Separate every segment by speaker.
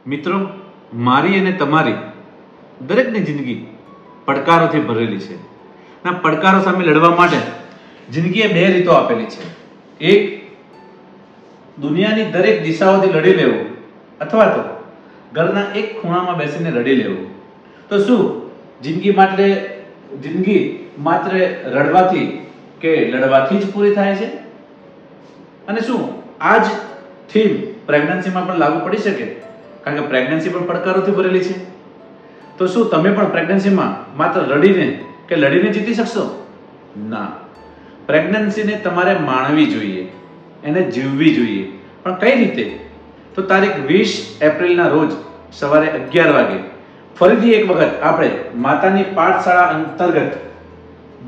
Speaker 1: મિત્રો, મારી અને તમારી દરેકની જિંદગી પડકારોથી ભરેલી છે. આ પડકારો સામે લડવા માટે જિંદગીએ બે રીતો આપેલી છે. એક, દુનિયાની દરેક દિશાઓથી લડી લેવું, અથવા તો ઘરના એક ખૂણામાં બેસીને લડી લેવું. તો શું જિંદગી માત્ર રડવાથી કે લડવાથી જ પૂરી થાય છે? અને શું આ જ થીમ પ્રેગ્નન્સીમાં પણ લાગુ પડી શકે? કારણ કે પ્રેગ્નન્સી પણ પડકારોથી ભરેલી છે. તો શું તમે પણ પ્રેગ્નન્સીમાં માત્ર રડીને કે લડીને જીતી શકશો? ના. પ્રેગ્નન્સીને તમારે માણવી જોઈએ, એને જીવવી જોઈએ. પણ કઈ રીતે? તો તારીખ 20 એપ્રિલના રોજ સવારે 11 વાગે ફરીથી એક વખત આપણે માતાની પાઠશાળા અંતર્ગત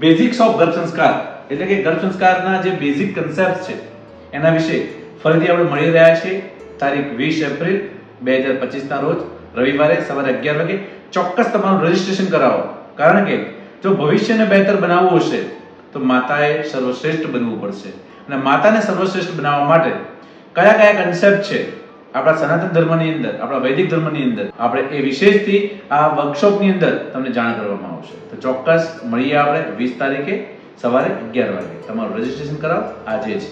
Speaker 1: બેઝિક્સ ઓફ ગર્ભ સંસ્કાર એટલે કે ગર્ભ સંસ્કારના જે બેઝિક કન્સેપ્ટ છે એના વિશે ફરીથી આપણે મળી રહ્યા છીએ. તારીખ 20 એપ્રિલ 2025 ના રોજ રવિવારે સવારે 11 વાગે ચોક્કસ તમારું રજીસ્ટ્રેશન કરાવો. કારણ કે જો ભવિષ્યને બહેતર બનાવવું હશે તો માતાએ સર્વશ્રેષ્ઠ બનવું પડશે. અને માતાને સર્વશ્રેષ્ઠ બનાવવા માટે કયા કયા કન્સેપ્ટ છે આપણા સનાતન ધર્મની અંદર, આપણા વૈદિક ધર્મની અંદર, આપણે એ વિશેષથી આ વર્કશોપની અંદર તમને જાણ કરવામાં આવશે. તો ચોક્કસ મળીએ આપણે 20 તારીખે સવારે 11 વાગે. તમારું રજીસ્ટ્રેશન કરાવો આજે જ.